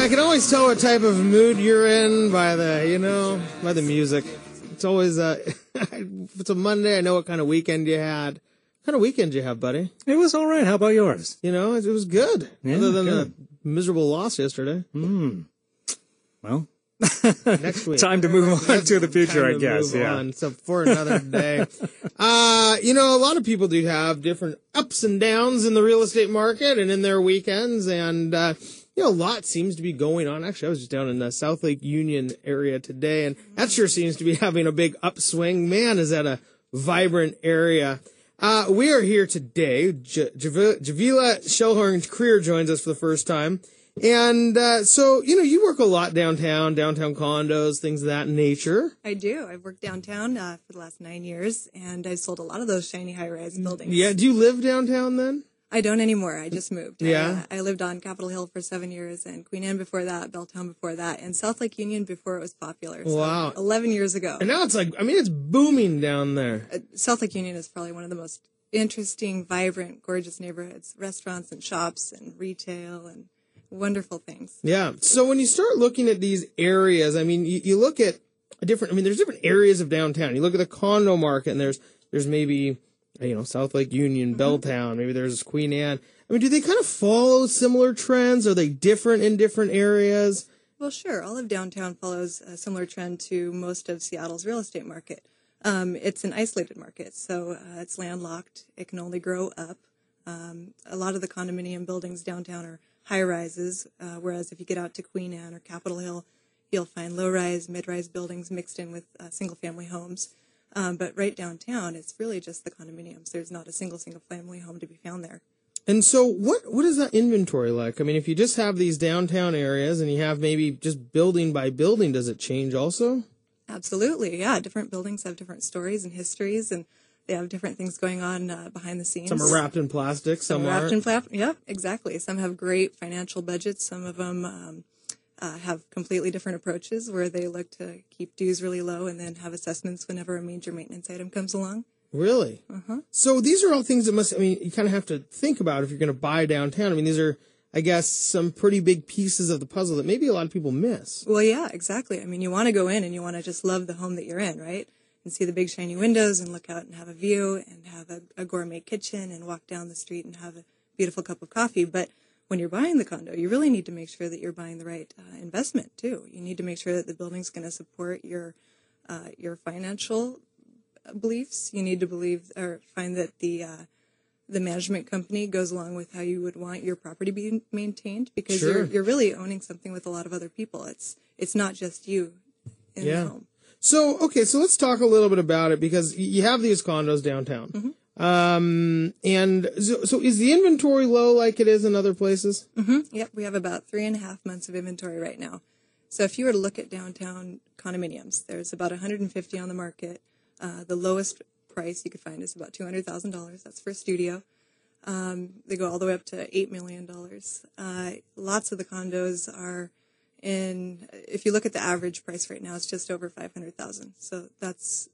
I can always tell what type of mood you're in by by the music. It's always, if it's a Monday, I know what kind of weekend you had. What kind of weekend you have, buddy? It was all right. How about yours? It was good. Yeah, other than good. the miserable loss yesterday. Well, Next week. time to move on to the future, I Time to guess. move Yeah. on. So for another day. A lot of people do have different ups and downs in the real estate market and in their weekends. And, a lot seems to be going on. Actually, I was just down in the South Lake Union area today, and that sure seems to be having a big upswing. Man, is that a vibrant area. We are here today. Javila Schelhorn-Creer joins us for the first time. And you work a lot downtown condos, things of that nature. I do. I've worked downtown for the last 9 years, and I sold a lot of those shiny high-rise buildings. Yeah. Do you live downtown then? I don't anymore. I just moved. Yeah. I lived on Capitol Hill for 7 years, and Queen Anne before that, Belltown before that, and South Lake Union before it was popular. So Wow. 11 years ago. And now it's booming down there. South Lake Union is probably one of the most interesting, vibrant, gorgeous neighborhoods. Restaurants and shops and retail and wonderful things. Yeah. So when you start looking at these areas, you look at there's different areas of downtown. You look at the condo market, and there's maybe, South Lake Union, Belltown, maybe there's Queen Anne. Do they kind of follow similar trends? Are they different in different areas? Well, sure. All of downtown follows a similar trend to most of Seattle's real estate market. It's an isolated market, so it's landlocked. It can only grow up. A lot of the condominium buildings downtown are high-rises, whereas if you get out to Queen Anne or Capitol Hill, you'll find low-rise, mid-rise buildings mixed in with single-family homes. But right downtown, it's really just the condominiums. There's not a single-family home to be found there. And so what is that inventory like? If you just have these downtown areas and you have maybe just building by building, does it change also? Absolutely, yeah. Different buildings have different stories and histories, and they have different things going on behind the scenes. Some are wrapped in plastic, some aren't. Wrapped in plastic. Yeah, exactly. Some have great financial budgets. Some of them have completely different approaches where they look to keep dues really low and then have assessments whenever a major maintenance item comes along. Really? Uh-huh. So these are all things that you kind of have to think about if you're going to buy downtown. These are, I guess, some pretty big pieces of the puzzle that maybe a lot of people miss. Well, yeah, exactly. You want to go in and you want to just love the home that you're in, right? And see the big shiny windows and look out and have a view and have a gourmet kitchen and walk down the street and have a beautiful cup of coffee. But when you're buying the condo, you really need to make sure that you're buying the right investment too. You need to make sure that the building's going to support your financial beliefs. You need to find that the management company goes along with how you would want your property being maintained, because Sure. you're really owning something with a lot of other people. It's not just you in the home. So let's talk a little bit about it, because you have these condos downtown. Mm-hmm. And so is the inventory low like it is in other places? Mm-hmm. Yep, we have about 3.5 months of inventory right now. So if you were to look at downtown condominiums, there's about 150 on the market. The lowest price you could find is about $200,000. That's for a studio. They go all the way up to $8 million. Lots of the condos are if you look at the average price right now, it's just over $500,000. So that's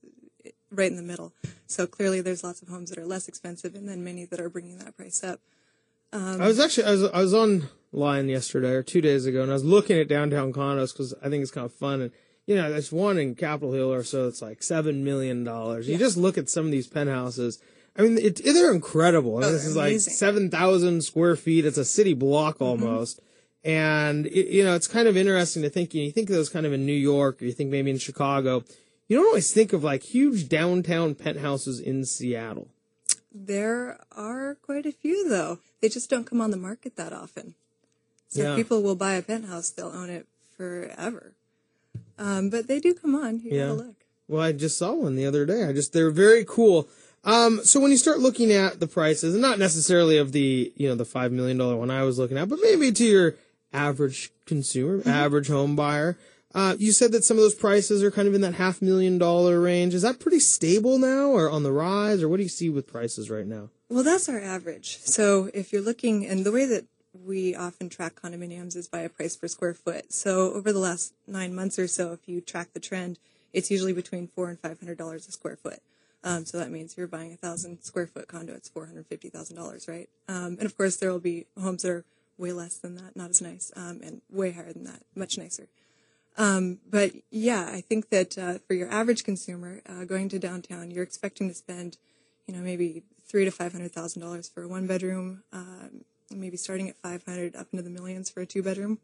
right in the middle. So clearly there's lots of homes that are less expensive, and then many that are bringing that price up. I was online yesterday or 2 days ago, and I was looking at downtown condos because I think it's kind of fun. And, there's one in Capitol Hill or so. It's like $7 million. Yeah. You just look at some of these penthouses. They're incredible. This is like 7,000 square feet. It's a city block almost. Mm-hmm. And, it's kind of interesting to think, you think of those kind of in New York, or you think maybe in Chicago. You don't always think of like huge downtown penthouses in Seattle. There are quite a few, though. They just don't come on the market that often. So if people will buy a penthouse, they'll own it forever. But they do come on. You gotta look. Well, I just saw one the other day. They're very cool. So when you start looking at the prices, and not necessarily of the $5 million one I was looking at, but maybe to your average consumer, average home buyer, you said that some of those prices are kind of in that $500,000 range. Is that pretty stable now, or on the rise, or what do you see with prices right now? Well, that's our average. So if you're looking, and the way that we often track condominiums is by a price per square foot. So over the last 9 months or so, if you track the trend, it's usually between $400 and $500 a square foot. So that means you're buying a 1,000 square foot condo, it's $450,000, right? And of course, there will be homes that are way less than that, not as nice, and way higher than that, much nicer. But yeah, I think that for your average consumer going to downtown, you're expecting to spend, maybe $300,000 to $500,000 for a one bedroom, maybe starting at 500 up into the millions for a two bedroom.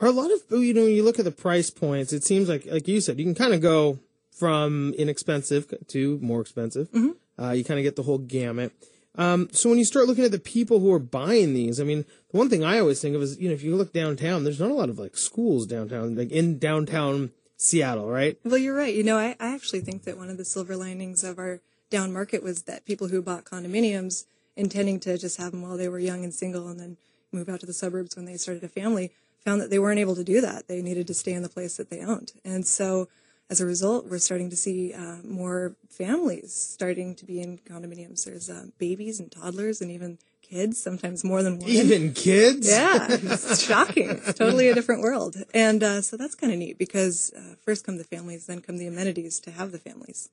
Are a lot of, when you look at the price points, it seems like you said, you can kind of go from inexpensive to more expensive. Mm-hmm. You kind of get the whole gamut. So when you start looking at the people who are buying these, I mean, the one thing I always think of is, if you look downtown, there's not a lot of like schools downtown, like in downtown Seattle, right? Well, you're right. I actually think that one of the silver linings of our down market was that people who bought condominiums intending to just have them while they were young and single and then move out to the suburbs when they started a family found that they weren't able to do that. They needed to stay in the place that they owned. And so as a result, we're starting to see more families starting to be in condominiums. There's babies and toddlers and even kids, sometimes more than one. Even kids? Yeah, it's shocking. It's totally a different world. And so that's kind of neat because first come the families, then come the amenities to have the families.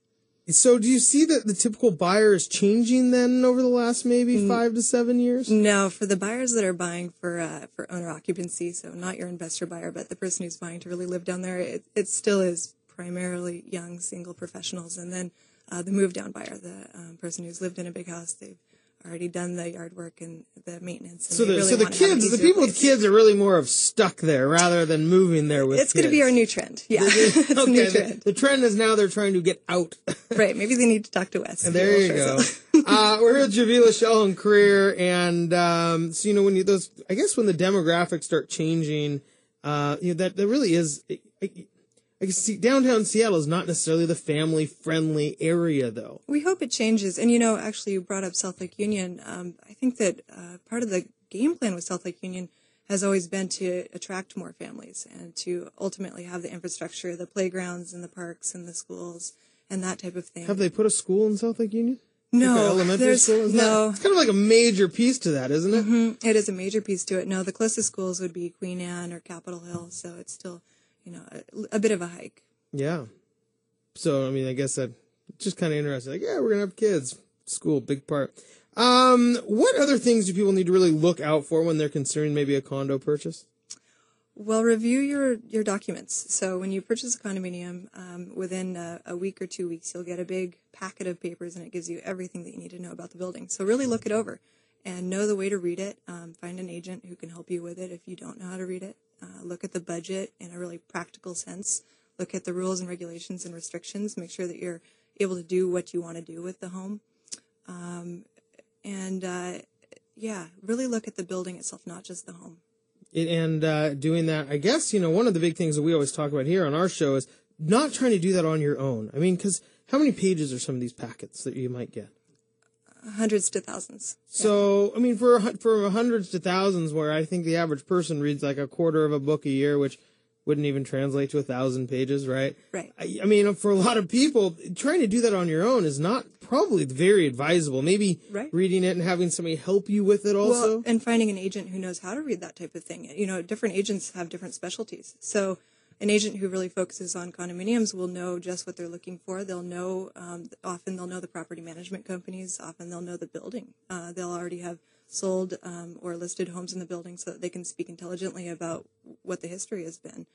So do you see that the typical buyer is changing then over the last maybe 5 to 7 years? No, for the buyers that are buying for owner occupancy, so not your investor buyer, but the person who's buying to really live down there, it still is primarily young single professionals. And then the move down buyer, the person who's lived in a big house, they've already done the yard work and the maintenance. And so the kids, the people with kids are really more of stuck there rather than moving there with It's going to be our new trend. Yeah. It's a new trend. The trend is now they're trying to get out. Right. Maybe they need to talk to Wes. And there you go. We're here at Javila Schelhorn-Creer, and so when I guess when the demographics start changing, that really is. I guess downtown Seattle is not necessarily the family-friendly area, though. We hope it changes. And, actually, you brought up South Lake Union. I think that part of the game plan with South Lake Union has always been to attract more families and to ultimately have the infrastructure, the playgrounds and the parks and the schools and that type of thing. Have they put a school in South Lake Union? No. Like elementary school? No. It's kind of like a major piece to that, isn't it? Mm-hmm. It is a major piece to it. No, the closest schools would be Queen Anne or Capitol Hill, so it's still a bit of a hike. Yeah. So, I guess that just kind of interesting. Like, yeah, we're going to have kids. School, big part. What other things do people need to really look out for when they're considering maybe a condo purchase? Well, review your documents. So when you purchase a condominium, within a week or 2 weeks, you'll get a big packet of papers, and it gives you everything that you need to know about the building. So really look it over and know the way to read it. Find an agent who can help you with it if you don't know how to read it. Look at the budget in a really practical sense. Look at the rules and regulations and restrictions. Make sure that you're able to do what you want to do with the home. Really look at the building itself, not just the home. And doing that, I guess, one of the big things that we always talk about here on our show is not trying to do that on your own. because how many pages are some of these packets that you might get? Hundreds to thousands. So, for hundreds to thousands, where I think the average person reads like a quarter of a book a year, which wouldn't even translate to 1,000 pages, right? Right. For a lot of people, trying to do that on your own is not probably very advisable. Maybe reading it and having somebody help you with it also. Well, and finding an agent who knows how to read that type of thing. Different agents have different specialties. So an agent who really focuses on condominiums will know just what they're looking for. They'll know, often they'll know the property management companies. Often they'll know the building. They'll already have sold or listed homes in the building so that they can speak intelligently about what the history has been.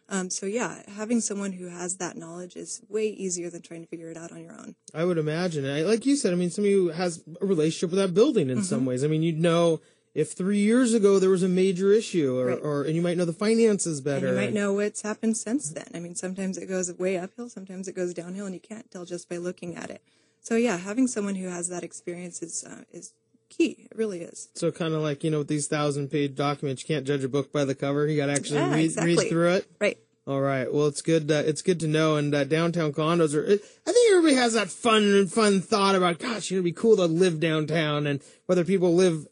Having someone who has that knowledge is way easier than trying to figure it out on your own. I would imagine. Like you said, somebody who has a relationship with that building in some ways. You'd know if 3 years ago there was a major issue, and you might know the finances better. And you might know what's happened since then. Sometimes it goes way uphill, sometimes it goes downhill, and you can't tell just by looking at it. So having someone who has that experience is key. It really is. So kind of like, with these 1,000-page documents, you can't judge a book by the cover. You got to actually read through it. Right. All right. Well, it's good. It's good to know. And downtown condos I think everybody has that fun thought about, gosh, it'd be cool to live downtown, and whether people live,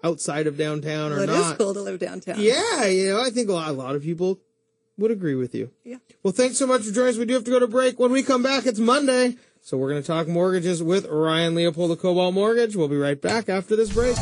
outside of downtown or not. It is cool to live downtown. Yeah. I think a lot of people would agree with you. Yeah. Well, thanks so much for joining us. We do have to go to break. When we come back, it's Monday. So we're going to talk mortgages with Ryan Leopold of Cobalt Mortgage. We'll be right back after this break.